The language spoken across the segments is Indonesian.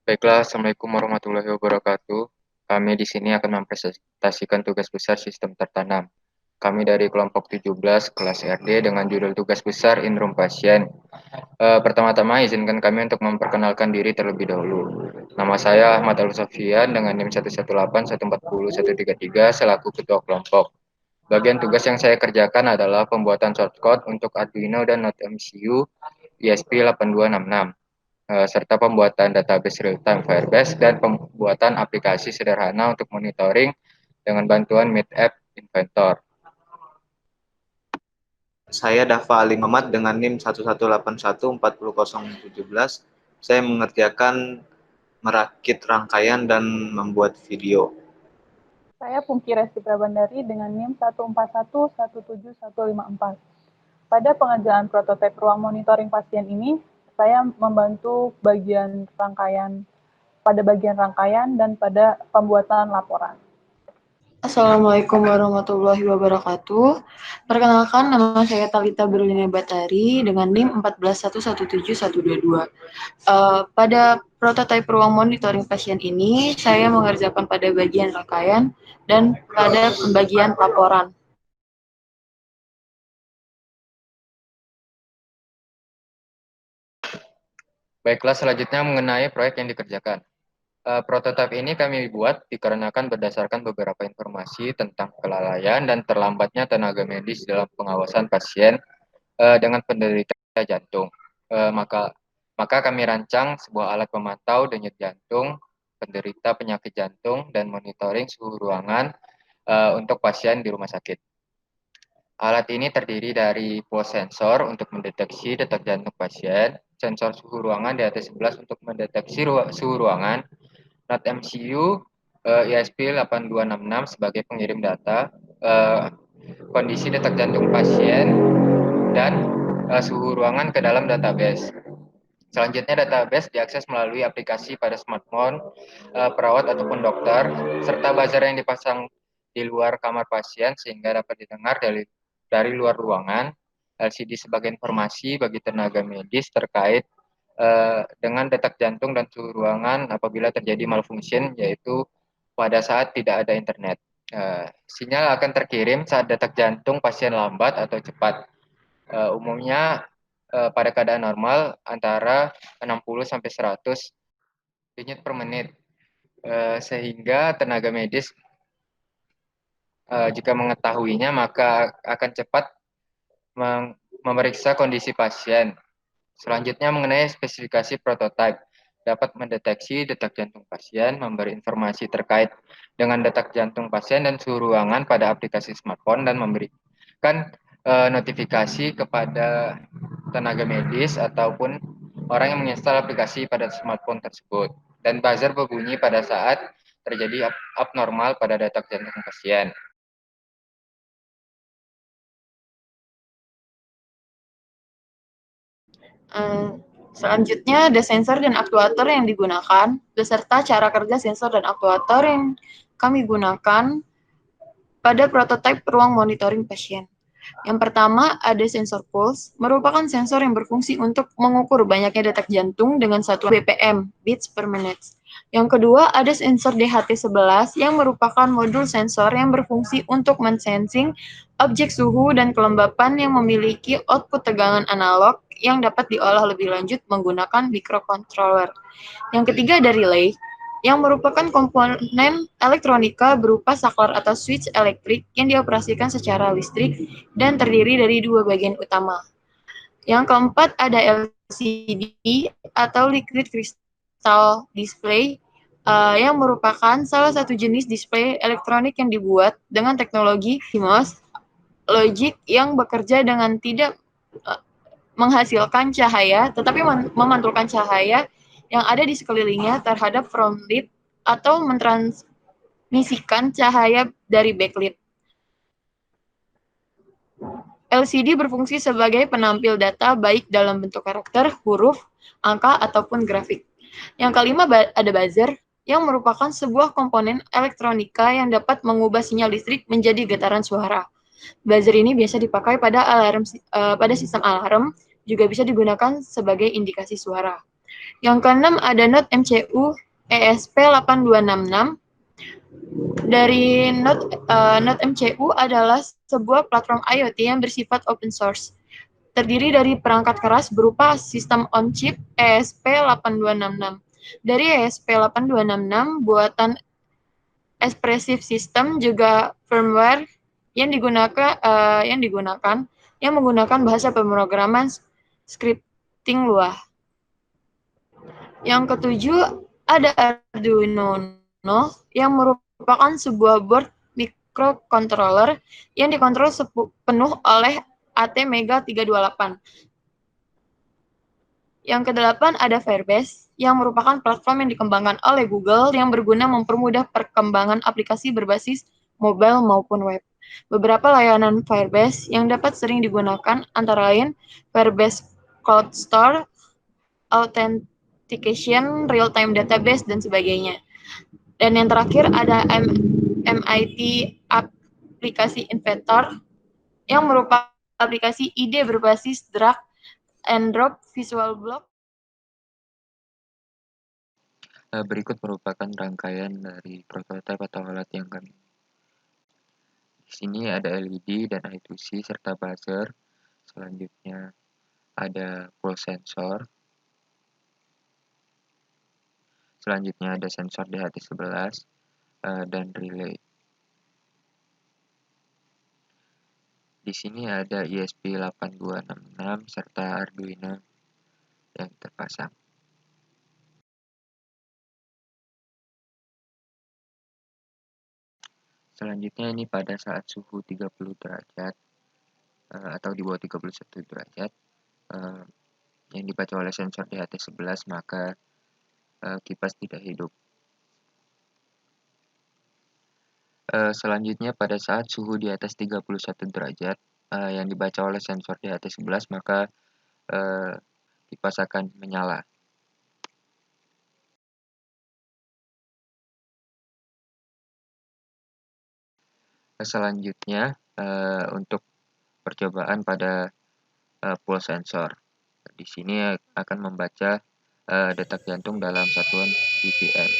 Baiklah, Assalamualaikum warahmatullahi wabarakatuh. Kami di sini akan mempresentasikan tugas besar sistem tertanam. Kami dari kelompok 17 kelas RD dengan judul tugas besar in-room pasien. Pertama-tama izinkan kami untuk memperkenalkan diri terlebih dahulu. Nama saya Ahmad Al-Sofian dengan NIM 118140133 selaku ketua kelompok. Bagian tugas yang saya kerjakan adalah pembuatan shortcode untuk Arduino dan Node MCU ESP8266. Serta pembuatan database real-time Firebase dan pembuatan aplikasi sederhana untuk monitoring dengan bantuan Meet App Inventor. Saya Dafa Ali Mamat dengan NIM 118140017. Saya mengerjakan merakit rangkaian dan membuat video. Saya Pungki Resti Prabandari dengan NIM 141171154. Pada pengerjaan prototipe ruang monitoring pasien ini, saya membantu pada bagian rangkaian dan pada pembuatan laporan. Assalamualaikum warahmatullahi wabarakatuh. Perkenalkan, nama saya Talita Berlina Batari dengan NIM 141171122. Pada prototipe ruang monitoring pasien ini, saya mengerjakan pada bagian rangkaian dan pada pembagian laporan. Baiklah, selanjutnya mengenai proyek yang dikerjakan. Prototipe ini kami buat dikarenakan berdasarkan beberapa informasi tentang kelalaian dan terlambatnya tenaga medis dalam pengawasan pasien dengan penderita jantung. Maka kami rancang sebuah alat pemantau denyut jantung, penderita penyakit jantung, dan monitoring suhu ruangan untuk pasien di rumah sakit. Alat ini terdiri dari pulse sensor untuk mendeteksi detak jantung pasien, sensor suhu ruangan di atas 11 untuk mendeteksi suhu ruangan, Node MCU ESP8266 sebagai pengirim data, kondisi detak jantung pasien, dan suhu ruangan ke dalam database. Selanjutnya database diakses melalui aplikasi pada smartphone, perawat ataupun dokter, serta buzzer yang dipasang di luar kamar pasien sehingga dapat didengar dari luar ruangan. LCD sebagai informasi bagi tenaga medis terkait dengan detak jantung dan suhu ruangan apabila terjadi malfunction, yaitu pada saat tidak ada internet. Sinyal akan terkirim saat detak jantung pasien lambat atau cepat. Umumnya pada keadaan normal antara 60 sampai 100 denyut per menit. Sehingga tenaga medis jika mengetahuinya maka akan cepat memeriksa kondisi pasien. Selanjutnya mengenai spesifikasi prototipe, dapat mendeteksi detak jantung pasien, memberi informasi terkait dengan detak jantung pasien dan suhu ruangan pada aplikasi smartphone, dan memberikan notifikasi kepada tenaga medis ataupun orang yang menginstal aplikasi pada smartphone tersebut. Dan buzzer berbunyi pada saat terjadi abnormal pada detak jantung pasien. Selanjutnya ada sensor dan aktuator yang digunakan, beserta cara kerja sensor dan aktuator yang kami gunakan pada prototipe ruang monitoring pasien. Yang pertama ada sensor pulse, merupakan sensor yang berfungsi untuk mengukur banyaknya detak jantung dengan satuan BPM, beats per minute. Yang kedua ada sensor DHT11 yang merupakan modul sensor yang berfungsi untuk mensensing objek suhu dan kelembapan yang memiliki output tegangan analog yang dapat diolah lebih lanjut menggunakan microcontroller. Yang ketiga ada relay, yang merupakan komponen elektronika berupa saklar atau switch elektrik yang dioperasikan secara listrik dan terdiri dari dua bagian utama. Yang keempat ada LCD atau liquid crystal display yang merupakan salah satu jenis display elektronik yang dibuat dengan teknologi CMOS logic yang bekerja dengan tidak menghasilkan cahaya tetapi memantulkan cahaya yang ada di sekelilingnya terhadap frontlit atau mentransmisikan cahaya dari backlit. LCD berfungsi sebagai penampil data baik dalam bentuk karakter, huruf, angka, ataupun grafik. Yang kelima ada buzzer, yang merupakan sebuah komponen elektronika yang dapat mengubah sinyal listrik menjadi getaran suara. Buzzer ini biasa dipakai pada sistem alarm, juga bisa digunakan sebagai indikasi suara. Yang keenam ada Note MCU ESP8266. Dari Note MCU adalah sebuah platform IoT yang bersifat open source. Terdiri dari perangkat keras berupa sistem on-chip ESP8266. Dari ESP8266, buatan Espressif System juga firmware yang digunakan yang menggunakan bahasa pemrograman scripting Lua. Yang ketujuh ada Arduino yang merupakan sebuah board microcontroller yang dikontrol penuh oleh ATmega 328. Yang kedelapan ada Firebase yang merupakan platform yang dikembangkan oleh Google yang berguna mempermudah perkembangan aplikasi berbasis mobile maupun web. Beberapa layanan Firebase yang dapat sering digunakan antara lain Firebase Cloud Store, Authentication, Real-Time Database, dan sebagainya. Dan yang terakhir ada MIT Aplikasi Inventor yang merupakan aplikasi ide berbasis drag and drop visual block. Berikut merupakan rangkaian dari prototipe atau alat yang kami. Di sini ada LED dan I2C serta buzzer. Selanjutnya ada pulse sensor. Selanjutnya ada sensor DHT11 dan relay. Di sini ada ESP8266 serta Arduino yang terpasang. Selanjutnya ini pada saat suhu 30 derajat atau di bawah 31 derajat yang dibaca oleh sensor DHT11 maka kipas tidak hidup. Selanjutnya pada saat suhu di atas 31 derajat yang dibaca oleh sensor DHT11 maka kipas akan menyala. Selanjutnya untuk percobaan pada pulse sensor. Di sini akan membaca detak jantung dalam satuan BPM.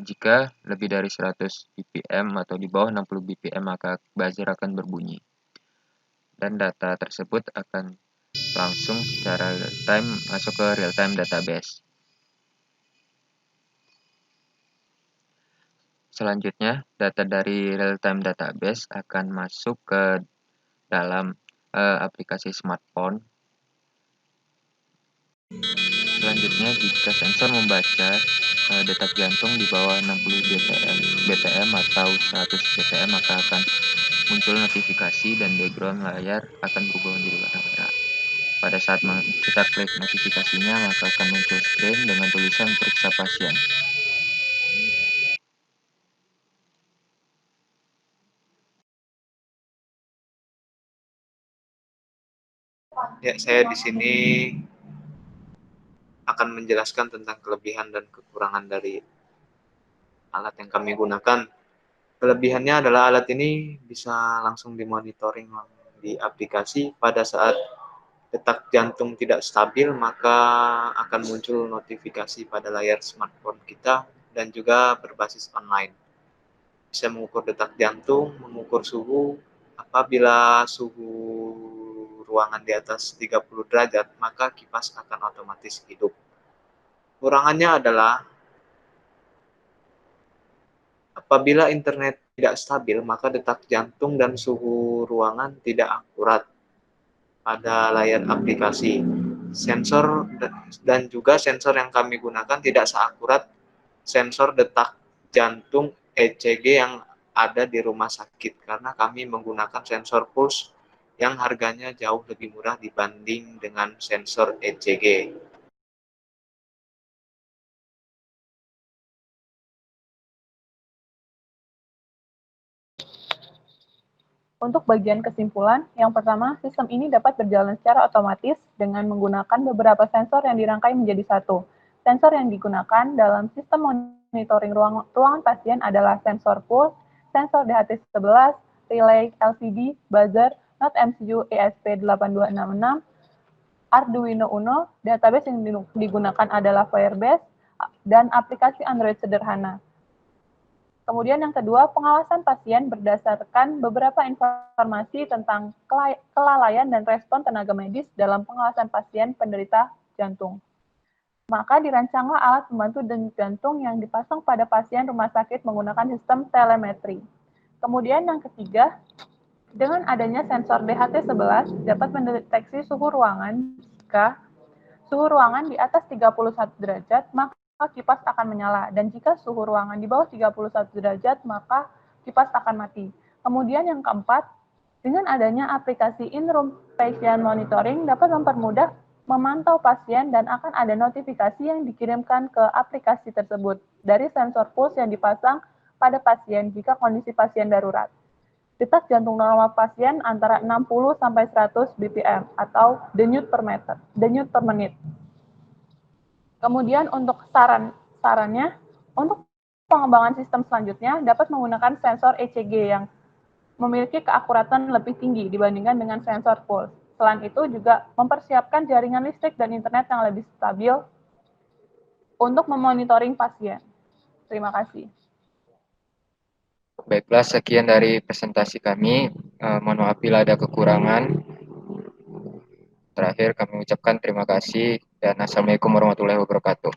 Jika lebih dari 100 BPM atau di bawah 60 BPM maka buzzer akan berbunyi. Dan data tersebut akan langsung secara real time masuk ke real time database. Selanjutnya, data dari real time database akan masuk ke dalam aplikasi smartphone. Selanjutnya, jika sensor membaca detak jantung di bawah 60 BPM atau 100 BPM maka akan muncul notifikasi dan background layar akan berubah menjadi warna merah. Pada saat kita klik notifikasinya maka akan muncul screen dengan tulisan periksa pasien. Ya, saya di sini akan menjelaskan tentang kelebihan dan kekurangan dari alat yang kami gunakan. Kelebihannya adalah alat ini bisa langsung dimonitoring di aplikasi. Pada saat detak jantung tidak stabil, maka akan muncul notifikasi pada layar smartphone kita dan juga berbasis online. Bisa mengukur detak jantung, mengukur suhu. Apabila suhu ruangan di atas 30 derajat, maka kipas akan otomatis hidup. Kurangannya adalah apabila internet tidak stabil, maka detak jantung dan suhu ruangan tidak akurat pada layar aplikasi. Sensor dan juga sensor yang kami gunakan tidak seakurat sensor detak jantung ECG yang ada di rumah sakit karena kami menggunakan sensor pulse yang harganya jauh lebih murah dibanding dengan sensor ECG. Untuk bagian kesimpulan, yang pertama, sistem ini dapat berjalan secara otomatis dengan menggunakan beberapa sensor yang dirangkai menjadi satu. Sensor yang digunakan dalam sistem monitoring ruangan pasien adalah sensor pulse, sensor DHT11, relay, LCD, buzzer, Note MCU ESP8266, Arduino Uno, database yang digunakan adalah Firebase, dan aplikasi Android sederhana. Kemudian yang kedua, pengawasan pasien berdasarkan beberapa informasi tentang kelalaian dan respon tenaga medis dalam pengawasan pasien penderita jantung. Maka dirancanglah alat pembantu denyut jantung yang dipasang pada pasien rumah sakit menggunakan sistem telemetri. Kemudian yang ketiga, dengan adanya sensor DHT11 dapat mendeteksi suhu ruangan. Jika suhu ruangan di atas 31 derajat, maka kipas akan menyala, dan jika suhu ruangan di bawah 31 derajat, maka kipas akan mati. Kemudian yang keempat, dengan adanya aplikasi in-room patient monitoring dapat mempermudah memantau pasien dan akan ada notifikasi yang dikirimkan ke aplikasi tersebut dari sensor pulse yang dipasang pada pasien jika kondisi pasien darurat. Detak jantung normal pasien antara 60 sampai 100 BPM atau denyut per menit. Kemudian untuk sarannya, untuk pengembangan sistem selanjutnya dapat menggunakan sensor ECG yang memiliki keakuratan lebih tinggi dibandingkan dengan sensor pulse. Selain itu juga mempersiapkan jaringan listrik dan internet yang lebih stabil untuk memonitoring pasien. Terima kasih. Baiklah, sekian dari presentasi kami. Mohon maaf bila ada kekurangan. Terakhir kami ucapkan terima kasih dan Assalamualaikum warahmatullahi wabarakatuh.